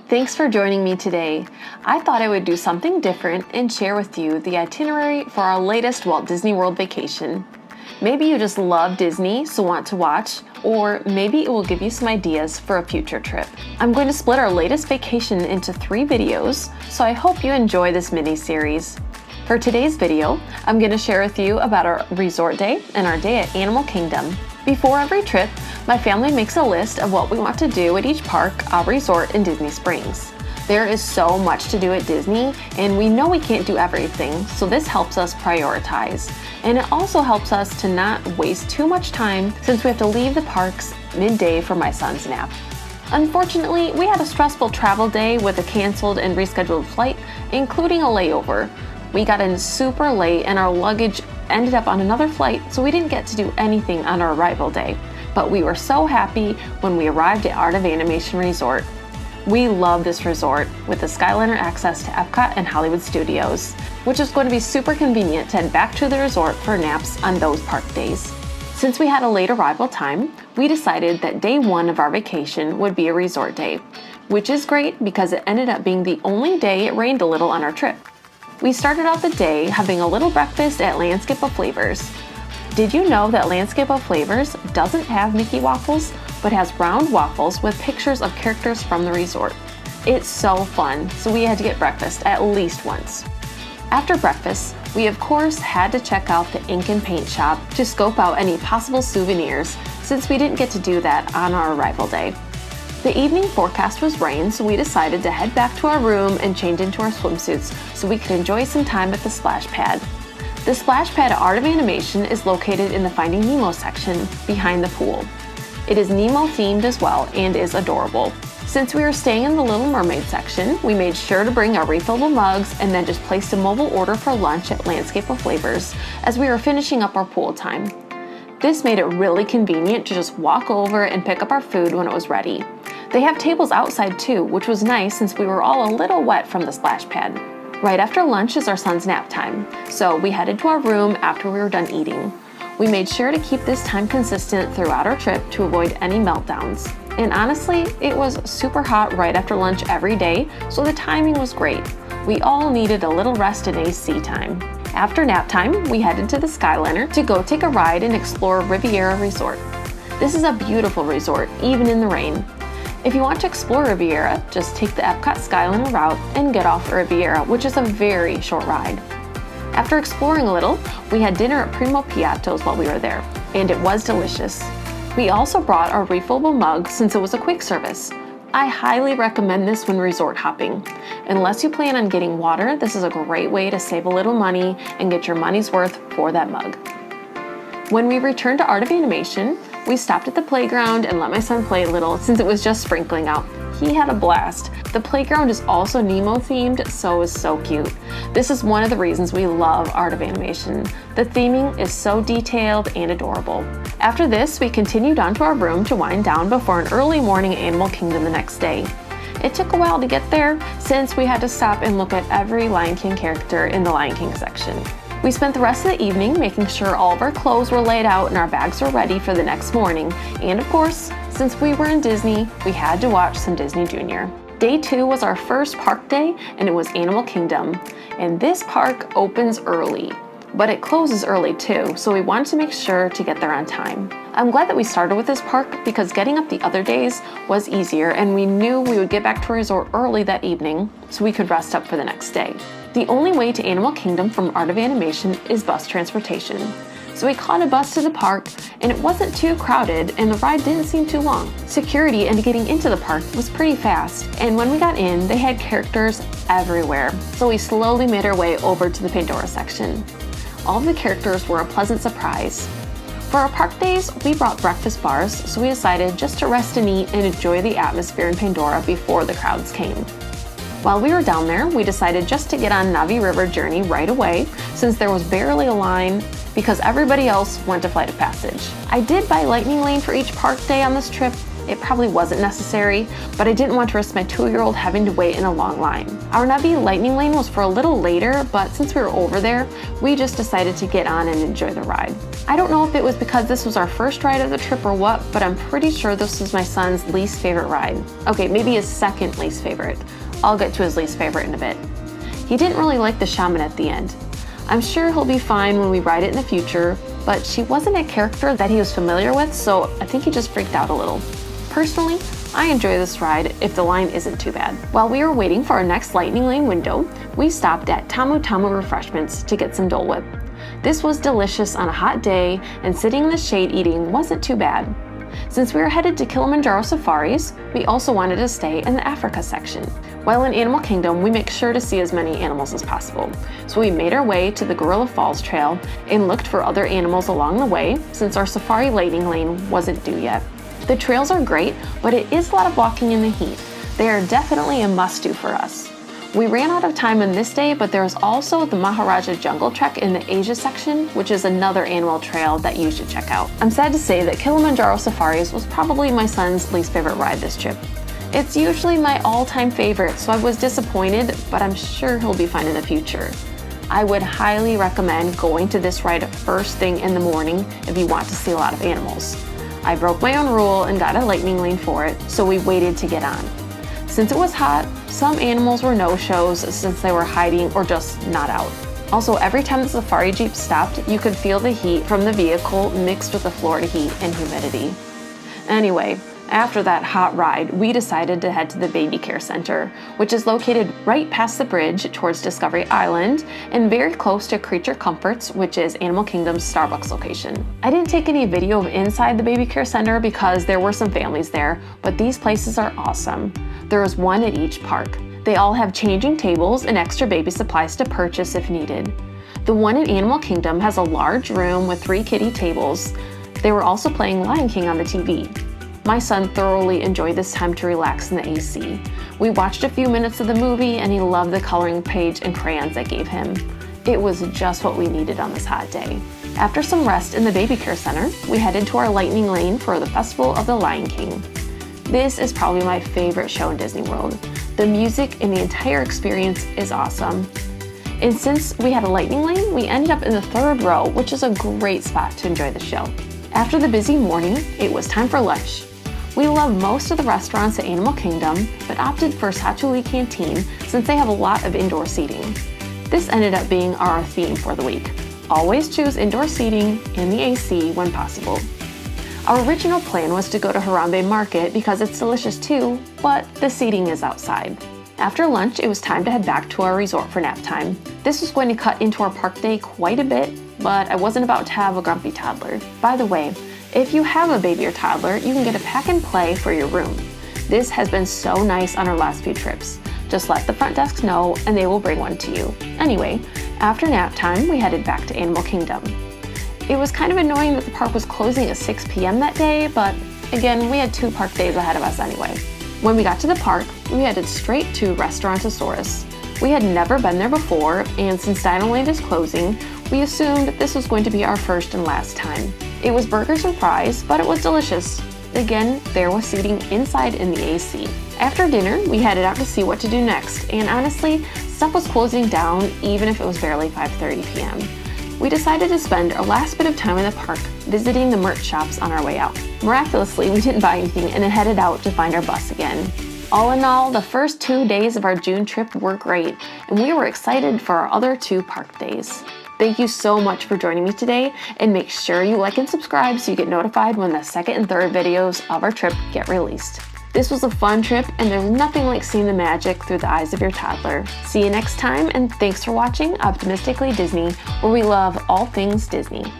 Thanks for joining me today. I thought I would do something different and share with you the itinerary for our latest Walt Disney World vacation. Maybe you just love Disney, so want to watch, or maybe it will give you some ideas for a future trip. I'm going to split our latest vacation into 3 videos, so I hope you enjoy this mini-series. For today's video, I'm going to share with you about our resort day and our day at Animal Kingdom. Before every trip, my family makes a list of what we want to do at each park, resort, in Disney Springs. There is so much to do at Disney, and we know we can't do everything, so this helps us prioritize. And it also helps us to not waste too much time since we have to leave the parks midday for my son's nap. Unfortunately, we had a stressful travel day with a canceled and rescheduled flight, including a layover. We got in super late and our luggage ended up on another flight, so we didn't get to do anything on our arrival day. But we were so happy when we arrived at Art of Animation Resort. We love this resort with the Skyliner access to Epcot and Hollywood Studios, which is going to be super convenient to head back to the resort for naps on those park days. Since we had a late arrival time, we decided that day 1 of our vacation would be a resort day, which is great because it ended up being the only day it rained a little on our trip. We started out the day having a little breakfast at Landscape of Flavors. Did you know that Landscape of Flavors doesn't have Mickey waffles, but has round waffles with pictures of characters from the resort? It's so fun, so we had to get breakfast at least once. After breakfast, we of course had to check out the ink and paint shop to scope out any possible souvenirs, since we didn't get to do that on our arrival day. The evening forecast was rain, so we decided to head back to our room and change into our swimsuits so we could enjoy some time at the splash pad. The splash pad at Art of Animation is located in the Finding Nemo section behind the pool. It is Nemo themed as well and is adorable. Since we were staying in the Little Mermaid section, we made sure to bring our refillable mugs and then just placed a mobile order for lunch at Landscape of Flavors as we were finishing up our pool time. This made it really convenient to just walk over and pick up our food when it was ready. They have tables outside too, which was nice since we were all a little wet from the splash pad. Right after lunch is our son's nap time, so we headed to our room after we were done eating. We made sure to keep this time consistent throughout our trip to avoid any meltdowns. And honestly, it was super hot right after lunch every day, so the timing was great. We all needed a little rest and AC time. After nap time, we headed to the Skyliner to go take a ride and explore Riviera Resort. This is a beautiful resort, even in the rain. If you want to explore Riviera, just take the Epcot Skyliner route and get off at Riviera, which is a very short ride. After exploring a little, we had dinner at Primo Piatto's while we were there, and it was delicious. We also brought our refillable mug since it was a quick service. I highly recommend this when resort hopping. Unless you plan on getting water, this is a great way to save a little money and get your money's worth for that mug. When we returned to Art of Animation, we stopped at the playground and let my son play a little since it was just sprinkling out. He had a blast. The playground is also Nemo themed, so it was so cute. This is one of the reasons we love Art of Animation. The theming is so detailed and adorable. After this, we continued on to our room to wind down before an early morning at Animal Kingdom the next day. It took a while to get there since we had to stop and look at every Lion King character in the Lion King section. We spent the rest of the evening making sure all of our clothes were laid out and our bags were ready for the next morning. And of course, since we were in Disney, we had to watch some Disney Junior. Day 2 was our first park day, and it was Animal Kingdom. And this park opens early, but it closes early too, so we wanted to make sure to get there on time. I'm glad that we started with this park because getting up the other days was easier, and we knew we would get back to resort early that evening so we could rest up for the next day. The only way to Animal Kingdom from Art of Animation is bus transportation. So we caught a bus to the park, and it wasn't too crowded and the ride didn't seem too long. Security and getting into the park was pretty fast, and when we got in, they had characters everywhere. So we slowly made our way over to the Pandora section. All of the characters were a pleasant surprise. For our park days, we brought breakfast bars, so we decided just to rest and eat and enjoy the atmosphere in Pandora before the crowds came. While we were down there, we decided just to get on Navi River journey right away since there was barely a line because everybody else went to Flight of Passage. I did buy Lightning Lane for each park day on this trip. It probably wasn't necessary, but I didn't want to risk my 2-year-old having to wait in a long line. Our Navi Lightning Lane was for a little later, but since we were over there, we just decided to get on and enjoy the ride. I don't know if it was because this was our first ride of the trip or what, but I'm pretty sure this was my son's least favorite ride. Okay, maybe his second least favorite. I'll get to his least favorite in a bit. He didn't really like the shaman at the end. I'm sure he'll be fine when we ride it in the future, but she wasn't a character that he was familiar with, so I think he just freaked out a little. Personally, I enjoy this ride if the line isn't too bad. While we were waiting for our next Lightning Lane window, we stopped at Tamu Tamu Refreshments to get some Dole Whip. This was delicious on a hot day, and sitting in the shade eating wasn't too bad. Since we were headed to Kilimanjaro Safaris, we also wanted to stay in the Africa section. While in Animal Kingdom, we make sure to see as many animals as possible. So we made our way to the Gorilla Falls Trail and looked for other animals along the way since our Safari Lightning Lane wasn't due yet. The trails are great, but it is a lot of walking in the heat. They are definitely a must-do for us. We ran out of time on this day, but there is also the Maharaja Jungle Trek in the Asia section, which is another animal trail that you should check out. I'm sad to say that Kilimanjaro Safaris was probably my son's least favorite ride this trip. It's usually my all-time favorite, so I was disappointed, but I'm sure he'll be fine in the future. I would highly recommend going to this ride first thing in the morning if you want to see a lot of animals. I broke my own rule and got a lightning lane for it, so we waited to get on. Since it was hot, some animals were no-shows since they were hiding or just not out. Also, every time the safari jeep stopped, you could feel the heat from the vehicle mixed with the Florida heat and humidity. Anyway, after that hot ride, we decided to head to the Baby Care Center, which is located right past the bridge towards Discovery Island and very close to Creature Comforts, which is Animal Kingdom's Starbucks location. I didn't take any video of inside the Baby Care Center because there were some families there, but these places are awesome. There is one at each park. They all have changing tables and extra baby supplies to purchase if needed. The one in Animal Kingdom has a large room with 3 kiddie tables. They were also playing Lion King on the TV. My son thoroughly enjoyed this time to relax in the AC. We watched a few minutes of the movie and he loved the coloring page and crayons I gave him. It was just what we needed on this hot day. After some rest in the Baby Care Center, we headed to our Lightning Lane for the Festival of the Lion King. This is probably my favorite show in Disney World. The music and the entire experience is awesome. And since we had a Lightning Lane, we ended up in the 3rd row, which is a great spot to enjoy the show. After the busy morning, it was time for lunch. We love most of the restaurants at Animal Kingdom, but opted for Satuli Canteen since they have a lot of indoor seating. This ended up being our theme for the week. Always choose indoor seating in the AC when possible. Our original plan was to go to Harambe Market because it's delicious too, but the seating is outside. After lunch, it was time to head back to our resort for nap time. This was going to cut into our park day quite a bit, but I wasn't about to have a grumpy toddler. By the way, if you have a baby or toddler, you can get a pack and play for your room. This has been so nice on our last few trips. Just let the front desk know and they will bring one to you. Anyway, after nap time, we headed back to Animal Kingdom. It was kind of annoying that the park was closing at 6 p.m. that day, but again, we had 2 park days ahead of us anyway. When we got to the park, we headed straight to Restaurantosaurus. We had never been there before, and since Dinoland is closing, we assumed this was going to be our first and last time. It was burgers and fries, but it was delicious. Again, there was seating inside in the AC. After dinner, we headed out to see what to do next, and honestly, stuff was closing down even if it was barely 5:30 p.m. We decided to spend our last bit of time in the park visiting the merch shops on our way out. Miraculously, we didn't buy anything and then headed out to find our bus again. All in all, the first 2 days of our June trip were great, and we were excited for our other 2 park days. Thank you so much for joining me today, and make sure you like and subscribe so you get notified when the 2nd and 3rd videos of our trip get released. This was a fun trip, and there's nothing like seeing the magic through the eyes of your toddler. See you next time, and thanks for watching Optimistically Disney, where we love all things Disney.